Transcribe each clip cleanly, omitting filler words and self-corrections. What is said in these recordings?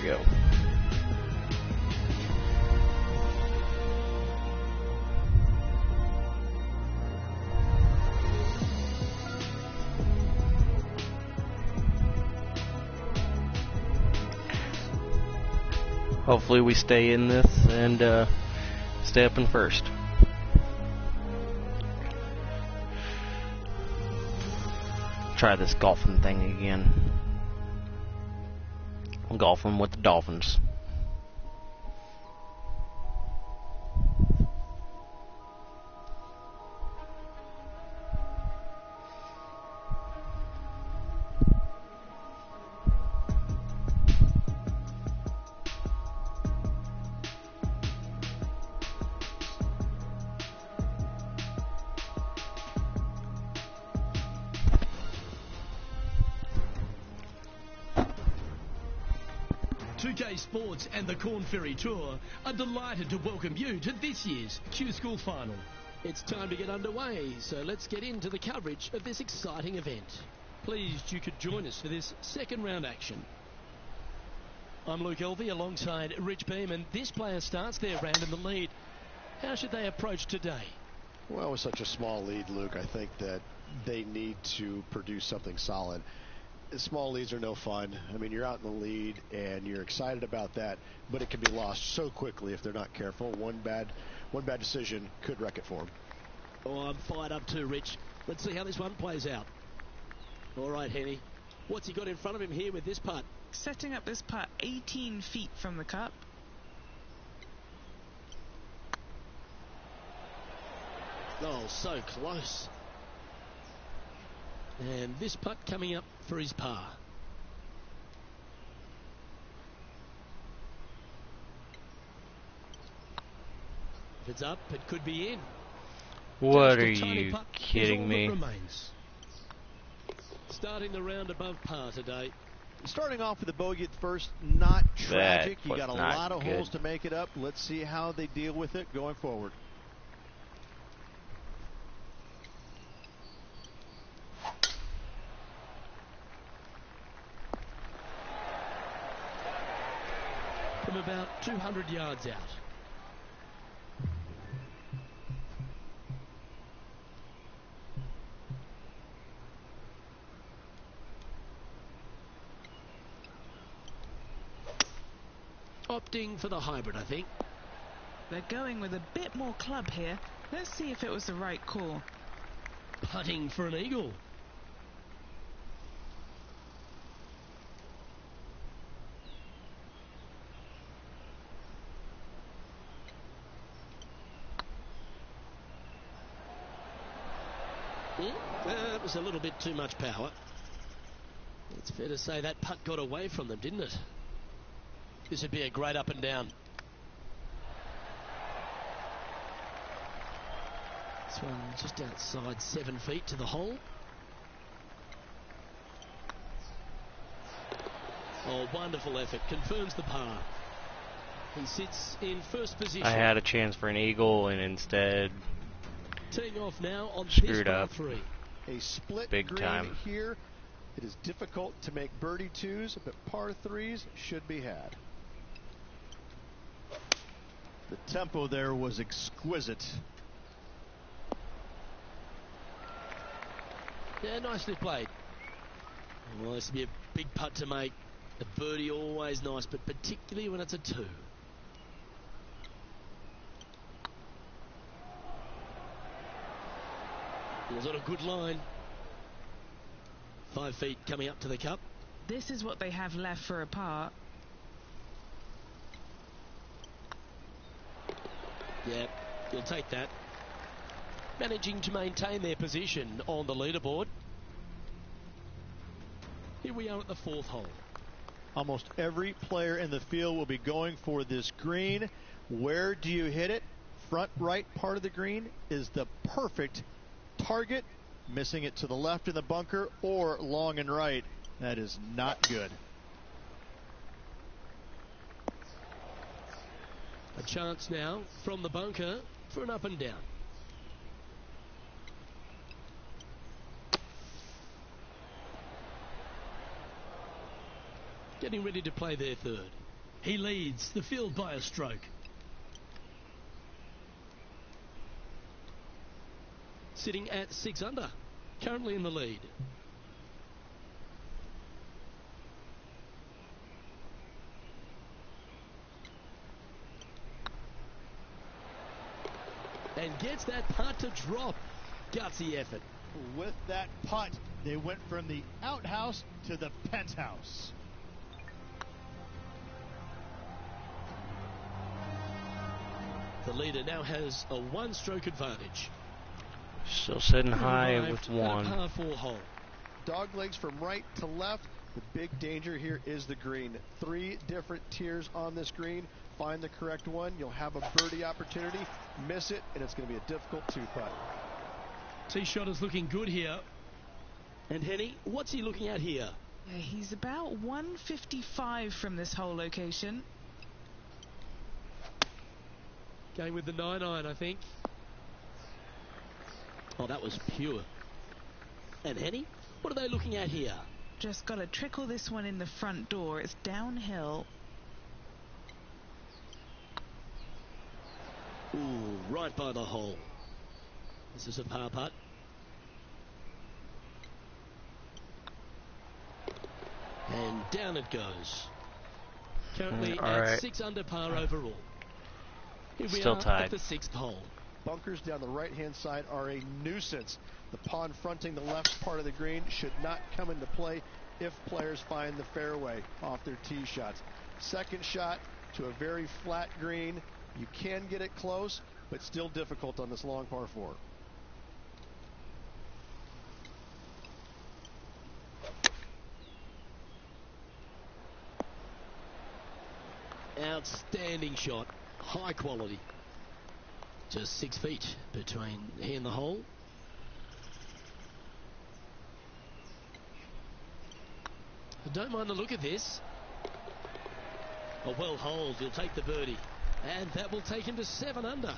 we go. Hopefully we stay in this and stay up in first. Try this golfing thing again. I'm golfing with the Dolphins. Sports and the Corn Ferry Tour are delighted to welcome you to this year's Q School Final. It's time to get underway, so let's get into the coverage of this exciting event. Pleased you could join us for this second round action. I'm Luke Elvey alongside Rich Beam, and this player starts their round in the lead. How should they approach today? Well, with such a small lead, Luke, I think that they need to produce something solid. Small leads are no fun. I mean, you're out in the lead and you're excited about that, but it can be lost so quickly if they're not careful. One bad decision could wreck it for them. Oh, I'm fired up too, Rich. Let's see how this one plays out. All right, Henny. What's he got in front of him here with this putt? Setting up this putt 18 feet from the cup. Oh, so close. And this putt coming up for his par. If it's up, it could be in. What are you kidding me? Starting the round above par today. Starting off with a bogey at first, not tragic. That you got a not lot of good. holes to make it up. Let's see how they deal with it going forward. From about 200 yards out. Opting for the hybrid, I think. They're going with a bit more club here. Let's see if it was the right call. Putting for an eagle. It was a little bit too much power. It's fair to say that putt got away from them, didn't it? This would be a great up and down. This one just outside 7 feet to the hole. Oh, wonderful effort. Confirms the par. He sits in first position. I had a chance for an eagle and instead teeing off now on screwed this up. par 3. A split Big green time. here. It is difficult to make birdie twos, but par threes should be had. The tempo there was exquisite. Yeah, nicely played. Well, this would be a big putt to make. A birdie always nice, but particularly when it's a 2. It was on a good line. 5 feet coming up to the cup. This is what they have left for a par. Yeah, you'll take that. Managing to maintain their position on the leaderboard. Here we are at the 4th hole. Almost every player in the field will be going for this green. Where do you hit it? Front right part of the green is the perfect target. Missing it to the left in the bunker or long and right. That is not good. A chance now from the bunker for an up and down. Getting ready to play their 3rd. He leads the field by a stroke. Sitting at 6 under, currently in the lead. And gets that putt to drop. Gutsy effort. With that putt, they went from the outhouse to the penthouse. The leader now has a one-stroke advantage. Still sitting high Arrived with at a one. par 4 hole. Dog legs from right to left. The big danger here is the green. 3 different tiers on this green. Find the correct one. You'll have a birdie opportunity. Miss it, and it's going to be a difficult 2-putt. Tee shot is looking good here. And Henny, what's he looking at here? Yeah, he's about 155 from this hole location. Going with the 9-iron, I think. Oh, that was pure. And Henny, what are they looking at here? Just got to trickle this one in the front door. It's downhill. Ooh, right by the hole. This is a par putt. And down it goes. Currently All at right. 6 under par overall. Here we Still are tied. at the 6th hole. Bunkers down the right-hand side are a nuisance. The pond fronting the left part of the green should not come into play if players find the fairway off their tee shots. Second shot to a very flat green. You can get it close, but still difficult on this long par 4. Outstanding shot. High quality. Just 6 feet between he and the hole. I don't mind the look of this. A well holed, he'll take the birdie. And that will take him to 7 under.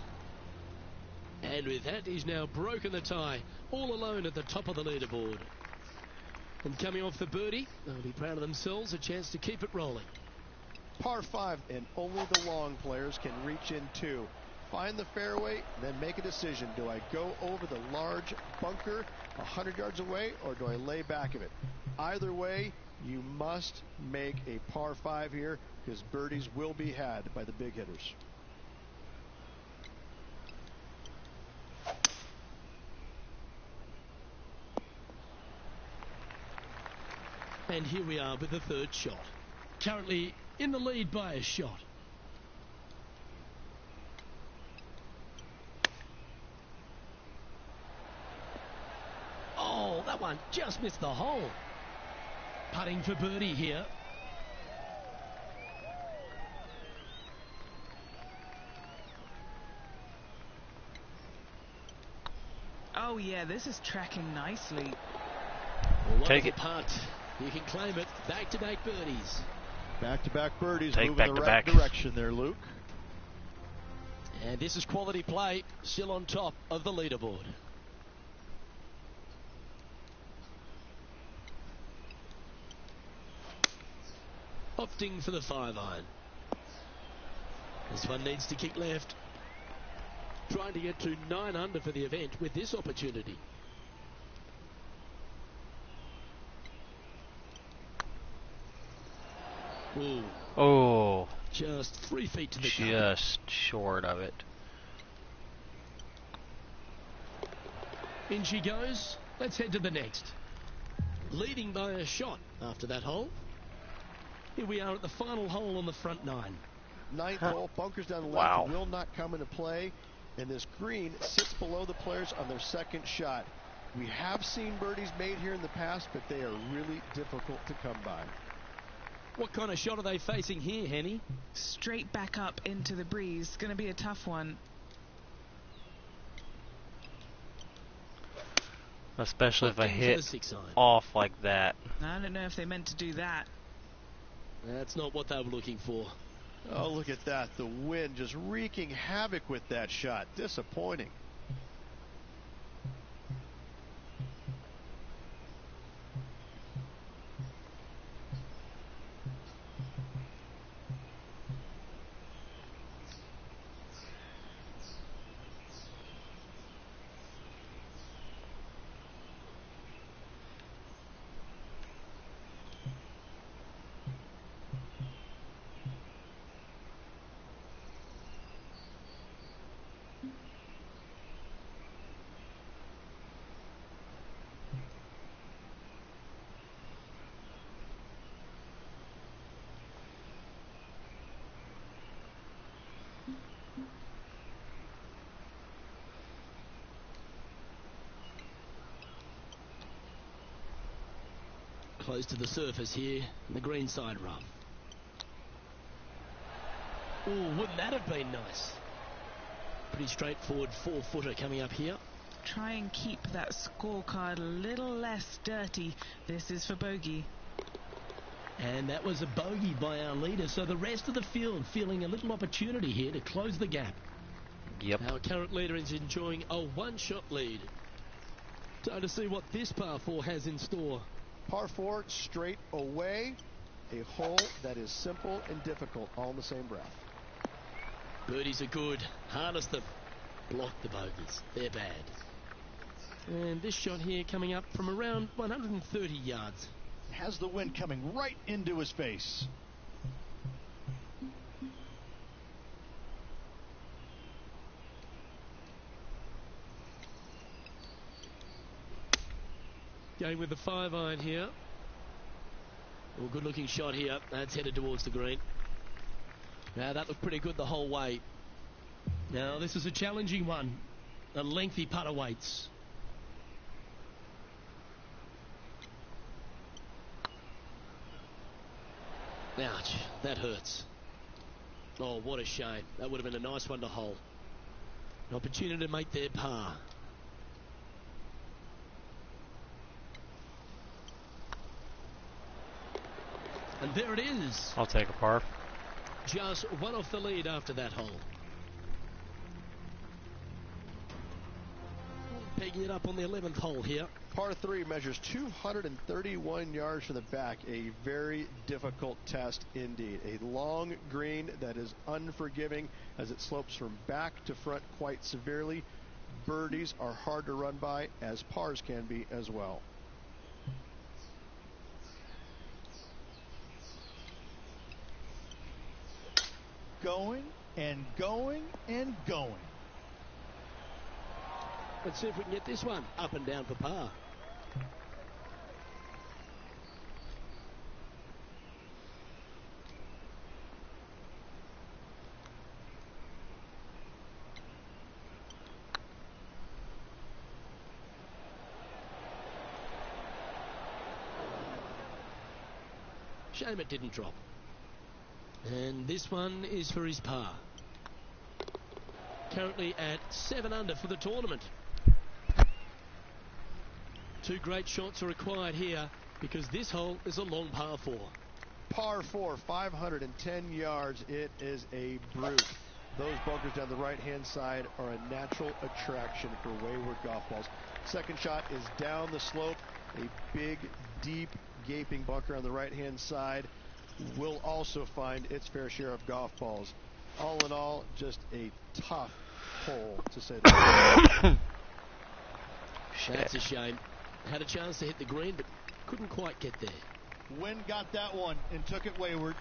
And with that, he's now broken the tie, all alone at the top of the leaderboard. And coming off the birdie, they'll be proud of themselves, a chance to keep it rolling. Par 5, and only the long players can reach in 2. Find the fairway, then make a decision. Do I go over the large bunker 100 yards away, or do I lay back of it? Either way, you must make a par 5 here, because birdies will be had by the big hitters. And here we are with the 3rd shot. Currently in the lead by a shot. Oh, that one just missed the hole. Putting for birdie here. Oh yeah, this is tracking nicely. Well, Take wonderful it. putt. You can claim it. Back-to-back birdies. Back-to-back birdies, Take moving the right back-to-back. direction there, Luke. And this is quality play, still on top of the leaderboard. Opting for the 5-iron. This one needs to kick left. Trying to get to 9 under for the event with this opportunity. Ooh, Oh, just 3 feet to the cup. just short of it. In she goes. Let's head to the next. Leading by a shot after that hole. Here we are at the final hole on the front 9. 9th hole, bunkers down the left Wow. will not come into play, and this green sits below the players on their 2nd shot. We have seen birdies made here in the past, but they are really difficult to come by. What kind of shot are they facing here, Henny? Straight back up into the breeze. Going to be a tough one. Especially if I Opting for hit the 6-iron. off like that. I don't know if they meant to do that. That's not what they were looking for. Oh, look at that. The wind just wreaking havoc with that shot. Disappointing. Close to the surface here, the green side rough. Oh, wouldn't that have been nice? Pretty straightforward 4-footer coming up here. Try and keep that scorecard a little less dirty. This is for bogey. And that was a bogey by our leader, so the rest of the field feeling a little opportunity here to close the gap. Yep. Our current leader is enjoying a one-shot lead. Time to see what this par 4 has in store. Par 4 straight away. A hole that is simple and difficult all in the same breath. Birdies are good. Harness them. Block the bogeys. They're bad. And this shot here coming up from around 130 yards. Has the wind coming right into his face. Going with the 5-iron here. Well, good looking shot here. That's headed towards the green. Now that looked pretty good the whole way. Now this is a challenging one. A lengthy putt awaits. Ouch, that hurts. Oh, what a shame. That would have been a nice one to hold. An opportunity to make their par. And there it is. I'll take a par. Just one off the lead after that hole. Pegging it up on the 11th hole here. Par 3 measures 231 yards from the back. A very difficult test indeed. A long green that is unforgiving as it slopes from back to front quite severely. Birdies are hard to run by, as pars can be as well. Going and going and going. Let's see if we can get this one up and down for par. Shame it didn't drop. And this one is for his par. Currently at 7 under for the tournament. Two great shots are required here because this hole is a long par 4. Par 4, 510 yards. It is a brute. Those bunkers down the right-hand side are a natural attraction for wayward golf balls. Second shot is down the slope. A big, deep, gaping bunker on the right-hand side will also find its fair share of golf balls. All in all, just a tough hole, to say the least. That's a shame. Had a chance to hit the green, but couldn't quite get there. Wind got that one and took it wayward.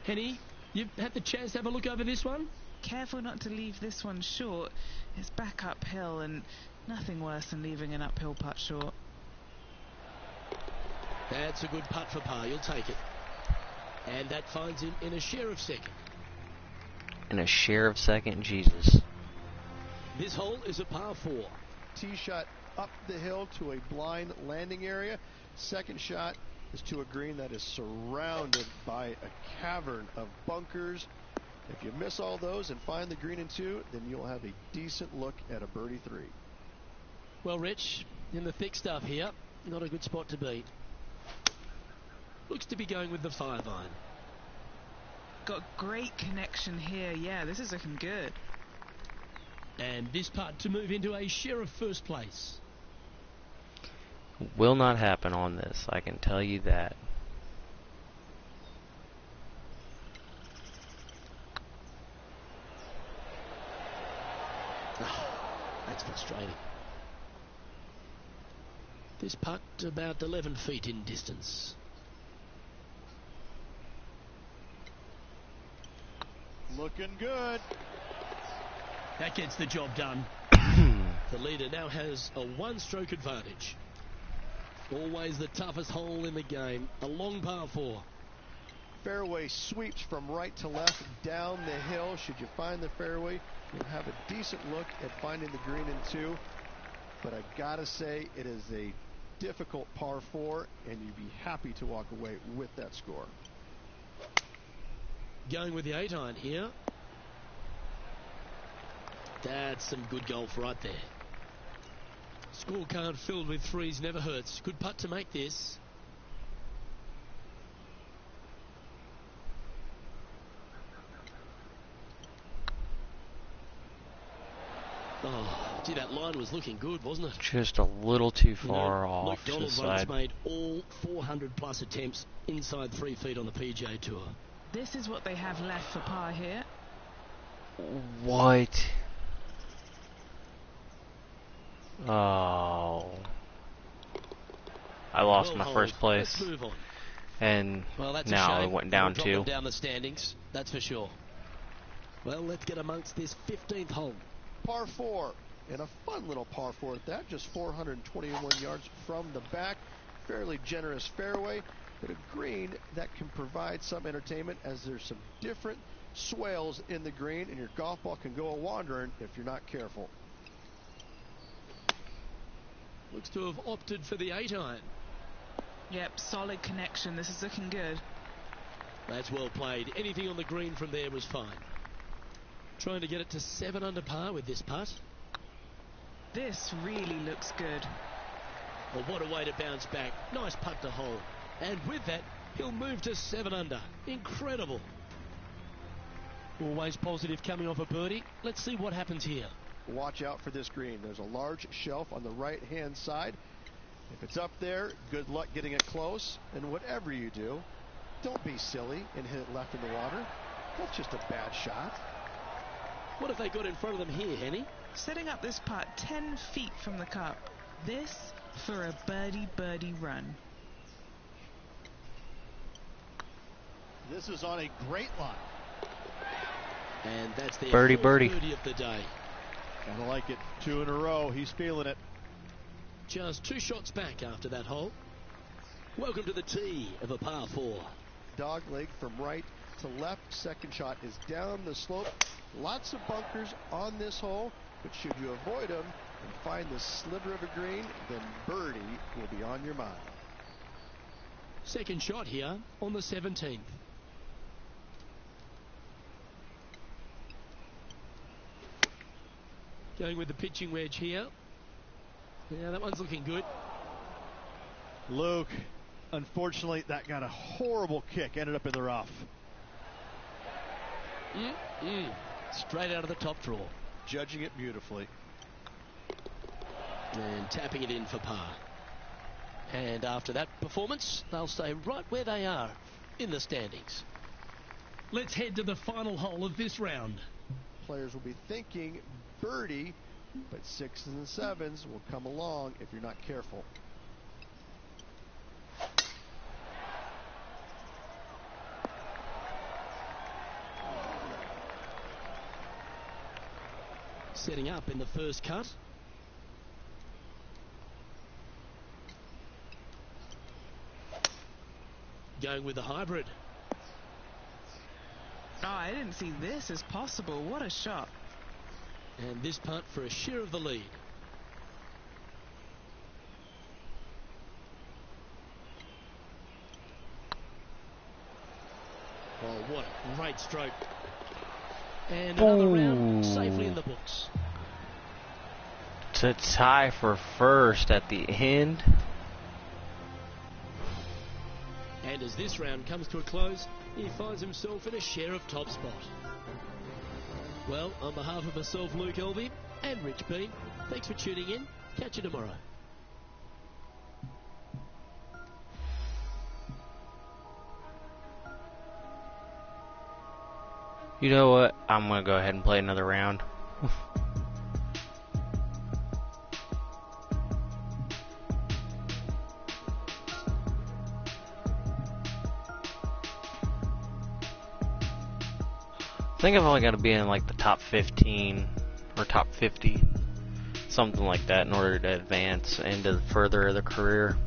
Henny, you've had the chance to have a look over this one? Careful not to leave this one short. It's back uphill and nothing worse than leaving an uphill putt short. That's a good putt for par. You'll take it. And that finds him in a share of second. In a share of second, Jesus. This hole is a par 4. Tee shot up the hill to a blind landing area. Second shot is to a green that is surrounded by a cavern of bunkers. If you miss all those and find the green in 2, then you'll have a decent look at a birdie 3. Well, Rich, in the thick stuff here, not a good spot to be. Looks to be going with the 5-iron. Got great connection here. Yeah, this is looking good. And this putt to move into a share of first place. Will not happen on this, I can tell you that. That's frustrating. This putt about 11 feet in distance. Looking good. That gets the job done. The leader now has a one-stroke advantage. Always the toughest hole in the game. A long par 4. Fairway sweeps from right to left down the hill. Should you find the fairway, you'll have a decent look at finding the green in 2. But I gotta say, it is a difficult par 4, and you'd be happy to walk away with that score. Going with the 8-iron here. That's some good golf right there. Scorecard filled with threes never hurts. Good putt to make this. Oh, gee, that line was looking good, wasn't it? Just a little too far off Luke to the Donald's once side. made all 400 plus attempts inside 3 feet on the PGA Tour. This is what they have left for par here. What? Oh. I lost Well my hold. first place, Let's move on. and Well, that's a now shame. it went down It'll drop them 2. down the standings, that's for sure. Well, let's get amongst this 15th hole. Par 4, and a fun little par 4 at that, just 421 yards from the back. Fairly generous fairway, but a green that can provide some entertainment as there's some different swales in the green, and your golf ball can go a-wandering if you're not careful. Looks to have opted for the 8-iron. Yep, solid connection. This is looking good. That's well played. Anything on the green from there was fine. Trying to get it to 7 under par with this putt. This really looks good. Well, what a way to bounce back. Nice putt to hole. And with that, he'll move to 7 under. Incredible. Always positive coming off a birdie. Let's see what happens here. Watch out for this green. There's a large shelf on the right-hand side. If it's up there, good luck getting it close. And whatever you do, don't be silly and hit it left in the water. That's just a bad shot. What have they got in front of them here, Henny? Setting up this putt 10 feet from the cup. This for a birdie run. This is on a great line. And that's their Birdie, first birdie. birdie of the day. Kind of like it. 2 in a row. He's feeling it. Just 2 shots back after that hole. Welcome to the tee of a par 4. Dog leg from right to left. Second shot is down the slope. Lots of bunkers on this hole, but should you avoid them and find the sliver of a green, then birdie will be on your mind. Second shot here on the 17th. Going with the pitching wedge here. Yeah, that one's looking good. Luke, unfortunately, that got a horrible kick. Ended up in the rough. Straight out of the top draw. Judging it beautifully. And tapping it in for par. And after that performance, they'll stay right where they are in the standings. Let's head to the final hole of this round. Players will be thinking birdie, but 6s and 7s will come along if you're not careful. Setting up in the first cut. Going with the hybrid. Oh, I didn't see this as possible. What a shot. And this putt for a share of the lead. Oh, what a great stroke. And another round safely in the books. To tie for first at the end. And as this round comes to a close, he finds himself in a share of top spot. Well, on behalf of myself, Luke Elvey, and Rich Bean, thanks for tuning in. Catch you tomorrow. You know what? I'm going to go ahead and play another round. I think I've only got to be in like the top 15 or top 50, something like that, in order to advance into further of the career.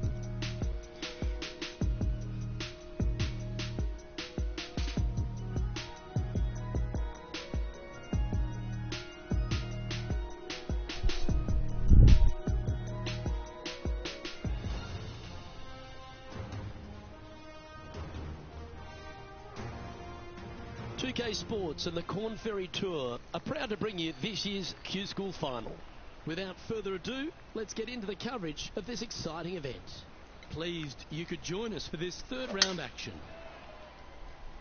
SK Sports and the Corn Ferry Tour are proud to bring you this year's Q School Final. Without further ado, let's get into the coverage of this exciting event. Pleased you could join us for this third round action.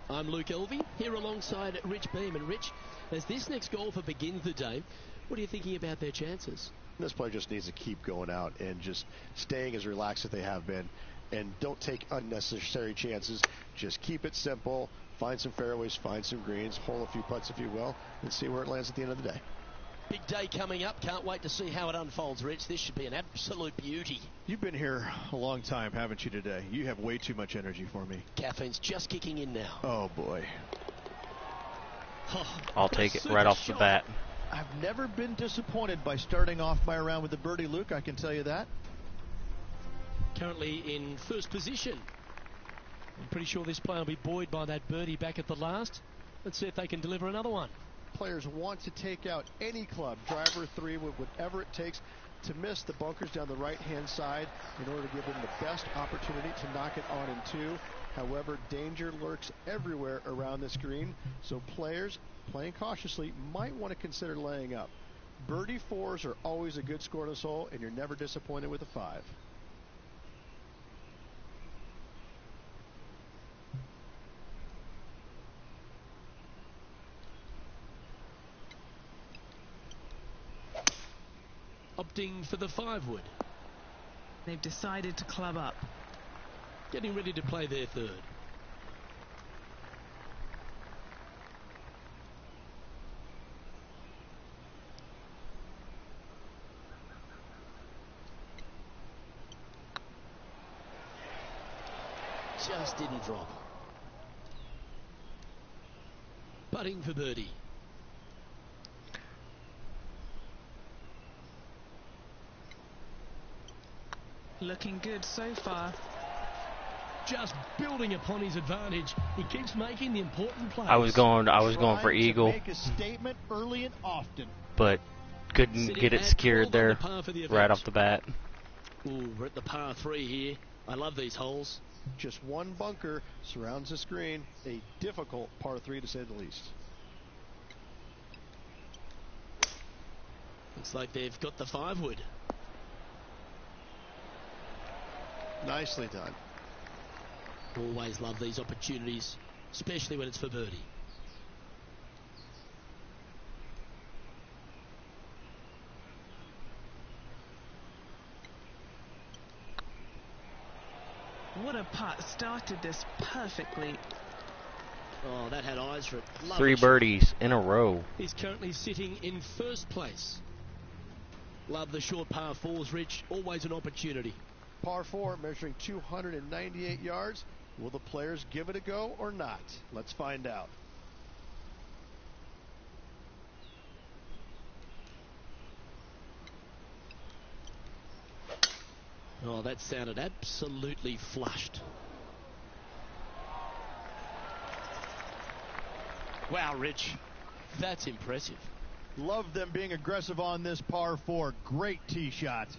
I'm Luke Elvey, here alongside Rich Beam. And Rich, as this next golfer begins the day, what are you thinking about their chances? This player just needs to keep going out and just staying as relaxed as they have been. And don't take unnecessary chances. Just keep it simple. Find some fairways, find some greens, hole a few putts if you will, and see where it lands at the end of the day. Big day coming up. Can't wait to see how it unfolds, Rich. This should be an absolute beauty. You've been here a long time, haven't you, today? You have way too much energy for me. Caffeine's just kicking in now. Oh, boy. Oh, I'll take it right off the bat. I've never been disappointed by starting off my round with the birdie, Luke, I can tell you that. Currently in first position. I'm pretty sure this player will be buoyed by that birdie back at the last. Let's see if they can deliver another one. Players want to take out any club, driver 3, with whatever it takes to miss the bunkers down the right-hand side in order to give them the best opportunity to knock it on in 2. However, danger lurks everywhere around this green, so players playing cautiously might want to consider laying up. Birdie 4s are always a good score in this hole, and you're never disappointed with a 5. Opting for the 5-wood. They've decided to club up. Getting ready to play their third. Just didn't drop. Putting for birdie. Looking good so far. Just building upon his advantage. He keeps making the important plays. I was going for eagle, Make a statement early and often. but couldn't get it secured there right off the bat. Ooh, we're at the par 3 here. I love these holes. Just one bunker surrounds the screen, a difficult par 3 to say the least. Looks like they've got the 5-wood. Nicely done. Always love these opportunities, especially when it's for birdie. What a putt. Started this perfectly. Oh, that had eyes for it. Lovely 3 shot. birdies in a row. He's currently sitting in first place. Love the short par 4s, Rich. Always an opportunity. Par 4 measuring 298 yards. Will the players give it a go or not? Let's find out. Oh, that sounded absolutely flushed. Wow, Rich. That's impressive. Love them being aggressive on this par 4. Great tee shot.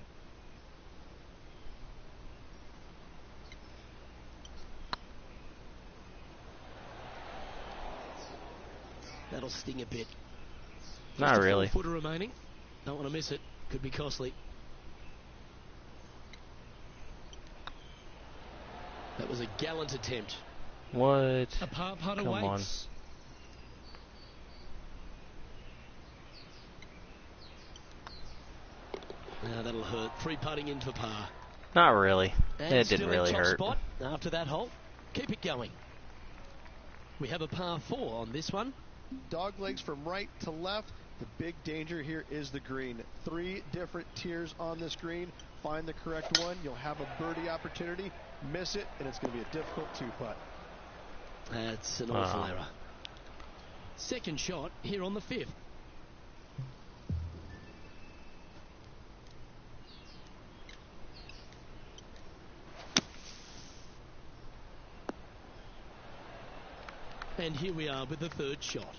That'll sting a bit. Not Just a really. 4-footer remaining. Don't want to miss it. Could be costly. That was a gallant attempt. What? A par putt Come on. awaits. Now that'll hurt. 3 putting in for par. Not really. And It still didn't in really top hurt. spot after that hole. Keep it going. We have a par 4 on this one. Dog legs from right to left. The big danger here is the green. 3 different tiers on this green. Find the correct one. You'll have a birdie opportunity. Miss it, and it's going to be a difficult 2-putt. That's an awful error. Second shot here on the 5th. And here we are with the third shot.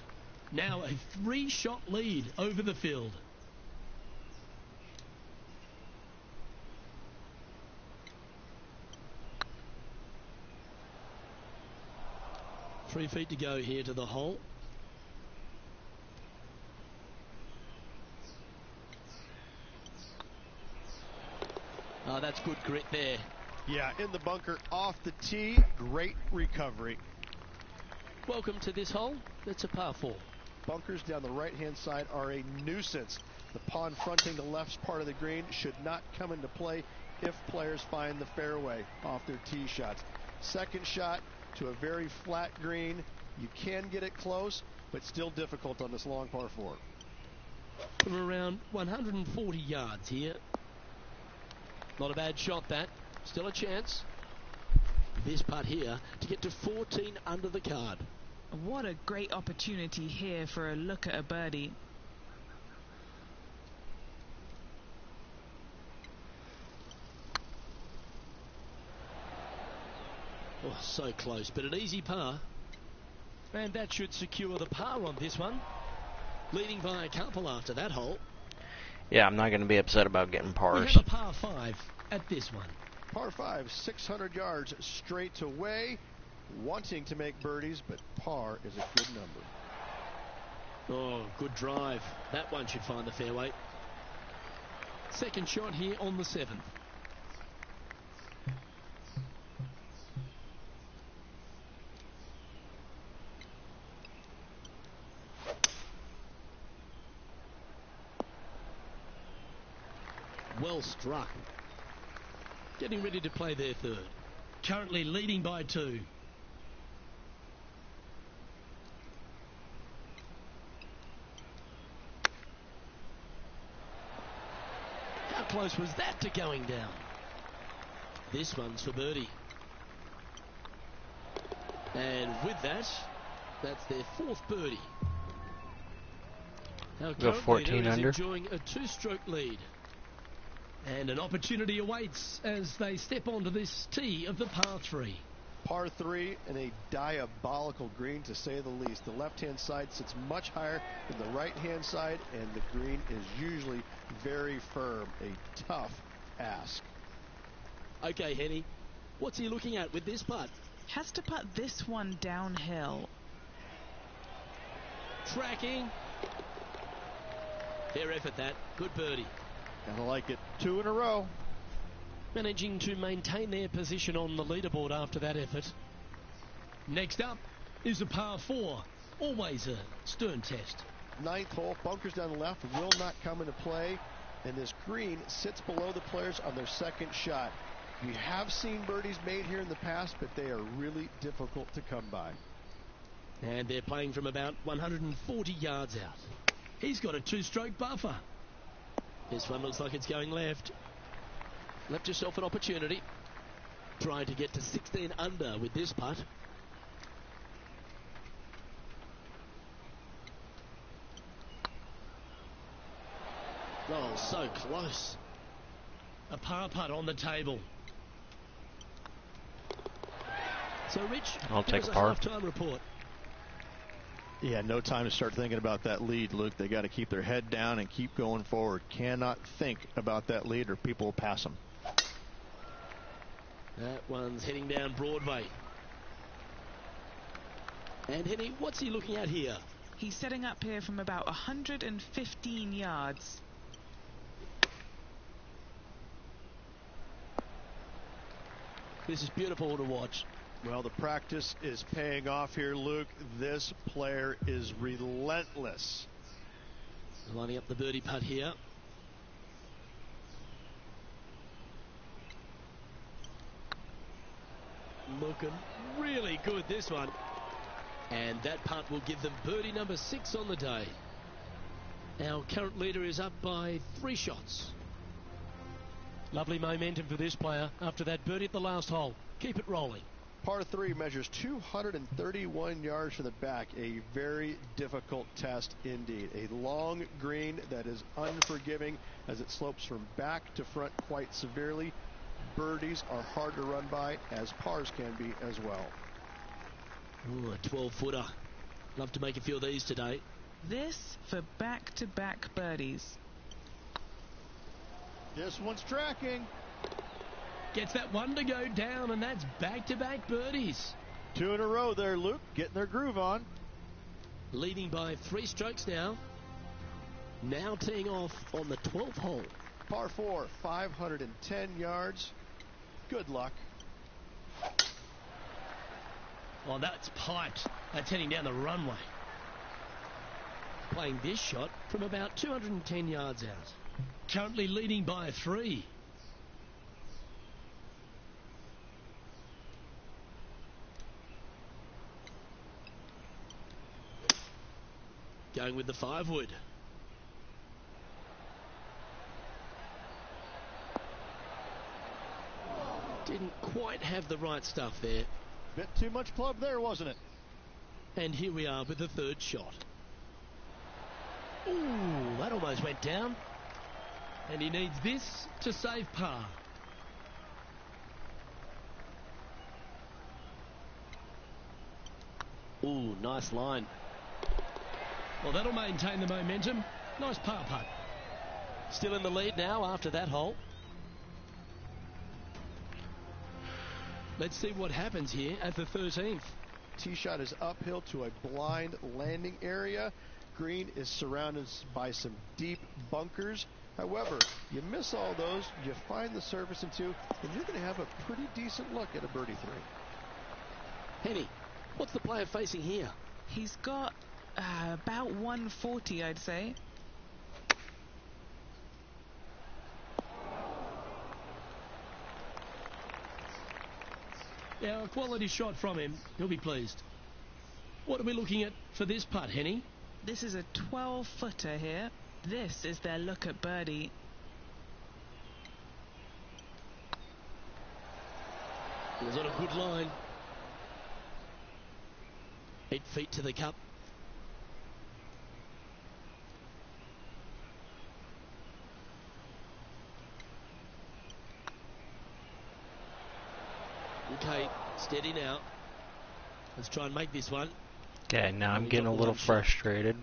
Now a 3-shot lead over the field. Three feet to go here to the hole. Oh, that's good grit there. Yeah, in the bunker, off the tee, great recovery. Welcome to this hole. It's a par 4. Bunkers down the right-hand side are a nuisance. The pond fronting the left part of the green should not come into play if players find the fairway off their tee shots. Second shot to a very flat green. You can get it close, but still difficult on this long par 4. From around 140 yards here. Not a bad shot, that. Still a chance. This putt here to get to 14 under the card. What a great opportunity here for a look at a birdie. Oh, so close, but an easy par. And that should secure the par on this one. Leading by a couple after that hole. Yeah, I'm not going to be upset about getting We pars. have a par 5 at this one. Par 5, 600 yards straight away. Wanting to make birdies, but par is a good number. Oh, good drive. That one should find the fairway. Second shot here on the 7th. Well struck. Getting ready to play their third. Currently leading by 2. How close was that to going down? This one's for birdie. And with that, that's their 4th birdie. Our Go current 14 leader is under. enjoying a 2-stroke lead. And an opportunity awaits as they step onto this tee of the par 3. Par 3 and a diabolical green, to say the least. The left-hand side sits much higher than the right-hand side, and the green is usually very firm. A tough ask. Okay, Henny, what's he looking at with this putt? Has to putt this one downhill. Tracking. Fair effort, that. Good birdie. And I like it. 2 in a row. Managing to maintain their position on the leaderboard after that effort. Next up is a par 4. Always a stern test. 9th hole, bunkers down the left will not come into play, and this green sits below the players on their second shot. We have seen birdies made here in the past, but they are really difficult to come by. And they're playing from about 140 yards out. He's got a 2-stroke buffer. This one looks like it's going left. Left yourself an opportunity. Trying to get to 16 under with this putt. Oh, so close. A par putt on the table. So, Rich, I'll give take us a par. half-time report. Yeah, no time to start thinking about that lead, Luke. They got to keep their head down and keep going forward. Cannot think about that lead or people will pass them. That one's heading down Broadway. And Henny, what's he looking at here? He's setting up here from about 115 yards. This is beautiful to watch. Well, the practice is paying off here, Luke. This player is relentless. Lining up the birdie putt here. Looking really good, this one. And that putt will give them birdie number 6 on the day. Our current leader is up by 3 shots. Lovely momentum for this player after that birdie at the last hole. Keep it rolling. Par 3 measures 231 yards from the back. A very difficult test indeed. A long green that is unforgiving as it slopes from back to front quite severely. Birdies are hard to run by, as pars can be as well. Ooh, a 12-footer. Love to make a few of these today. This for back-to-back birdies. This one's tracking. Gets that one to go down, and that's back-to-back birdies. 2 in a row there, Luke. Getting their groove on. Leading by 3 strokes now. Now teeing off on the 12th hole. Par 4, 510 yards. Good luck. Oh, that's piped. That's heading down the runway. Playing this shot from about 210 yards out. Currently leading by 3. Going with the 5-wood. Didn't quite have the right stuff there. Bit too much club there, wasn't it? And here we are with the 3rd shot. Ooh, that almost went down. And he needs this to save par. Ooh, nice line. Well, that'll maintain the momentum. Nice par putt. Still in the lead now after that hole. Let's see what happens here at the 13th. Tee shot is uphill to a blind landing area. Green is surrounded by some deep bunkers. However, you miss all those, you find the surface in 2, and you're going to have a pretty decent look at a birdie 3. Henny, what's the player facing here? He's got about 140, I'd say. Now, a quality shot from him. He'll be pleased. What are we looking at for this putt, Henny? This is a 12-footer here. This is their look at birdie. It was on a good line. 8 feet to the cup. Okay, steady now. Let's try and make this one. Okay, now I'm getting a little frustrated.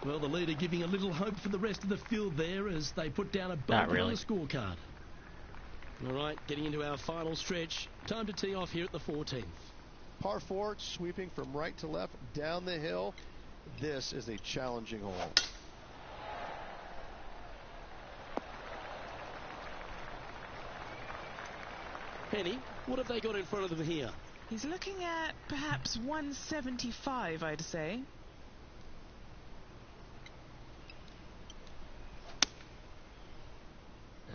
Well, the leader giving a little hope for the rest of the field there as they put down a bunker on the scorecard. All right, getting into our final stretch. Time to tee off here at the 14th. Par 4, sweeping from right to left down the hill. This is a challenging hole. Henny, what have they got in front of them here? He's looking at perhaps 175, I'd say.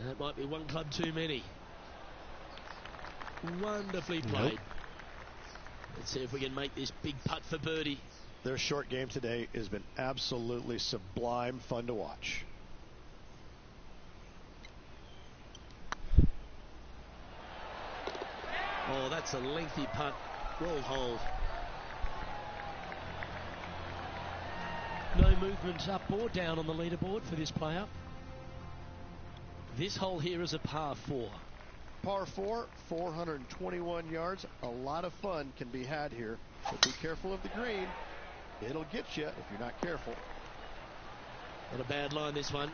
That might be one club too many. Wonderfully played. Nope. Let's see if we can make this big putt for birdie. Their short game today has been absolutely sublime fun to watch. Oh, that's a lengthy putt. Well holed. No movement up or down on the leaderboard for this player. This hole here is a par 4. Par 4, 421 yards. A lot of fun can be had here. But be careful of the green. It'll get you if you're not careful. Not a bad line, this one.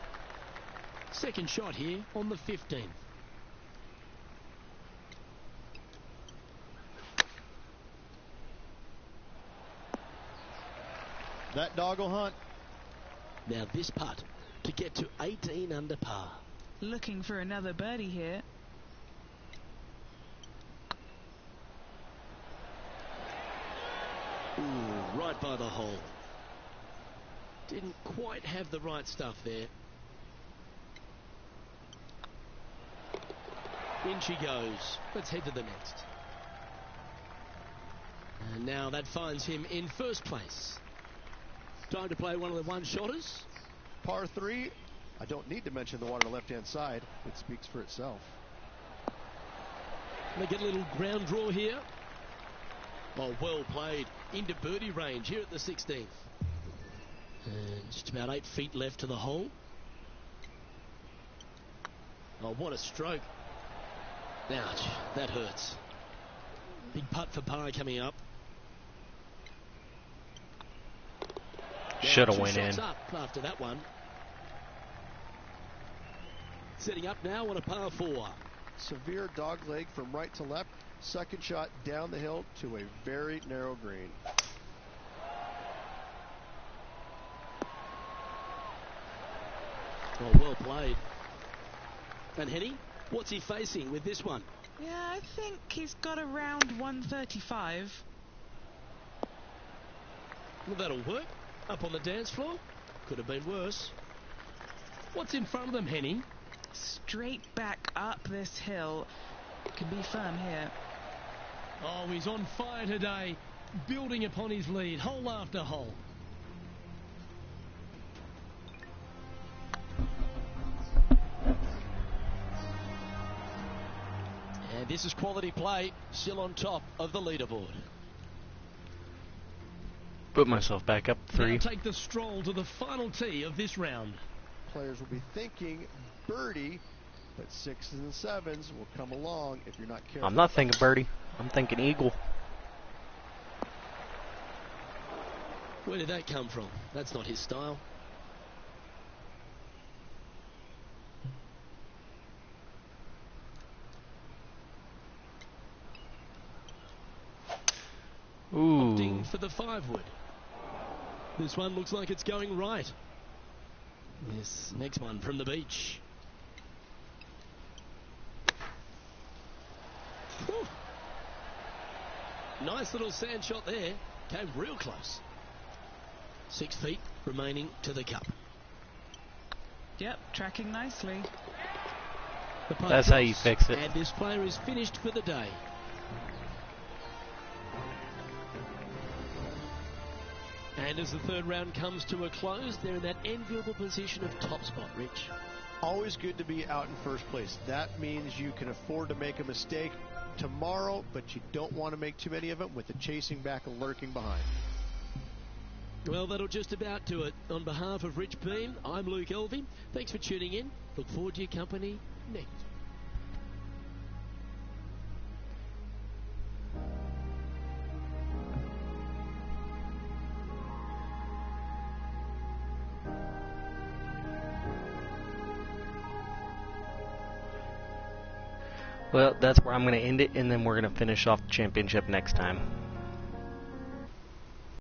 Second shot here on the 15th. That dog will hunt. Now this putt to get to 18 under par. Looking for another birdie here. Ooh, right by the hole. Didn't quite have the right stuff there. In she goes. Let's head to the next. And now that finds him in first place. Time to play one of the one-shotters. Par 3, I don't need to mention the one on the left-hand side. It speaks for itself. They get a little ground draw here. Oh, well played. Into birdie range here at the 16th. And just about 8 feet left to the hole. Oh, what a stroke. Ouch, that hurts. Big putt for par coming up. Should have Two went shots in. up after that one. Setting up now on a par 4. Severe dog leg from right to left. Second shot down the hill to a very narrow green. Oh, well played. And Henny, what's he facing with this one? Yeah, I think he's got around 135. Well, that'll work. Up on the dance floor. Could have been worse. What's in front of them, Henny? Straight back up this hill. Can be firm here. Oh, he's on fire today, building upon his lead, hole after hole. And this is quality play, still on top of the leaderboard. Put myself back up 3. Now take the stroll to the final tee of this round. Players will be thinking birdie, but 6s and 7s will come along if you're not careful. I'm not thinking birdie. I'm thinking eagle. Where did that come from? That's not his style. Ooh. Opting for the 5-wood. This one looks like it's going right. This next one from the beach. Whew. Nice little sand shot there. Came real close. 6 feet remaining to the cup. Yep, tracking nicely. The putt That's how you drops, fix it. And this player is finished for the day. And as the third round comes to a close, they're in that enviable position of top spot, Rich. Always good to be out in first place. That means you can afford to make a mistake tomorrow, but you don't want to make too many of them with the chasing back and lurking behind. Well, that'll just about do it. On behalf of Rich Beam, I'm Luke Elvey. Thanks for tuning in. Look forward to your company next. Well, that's where I'm going to end it, and then we're going to finish off the championship next time.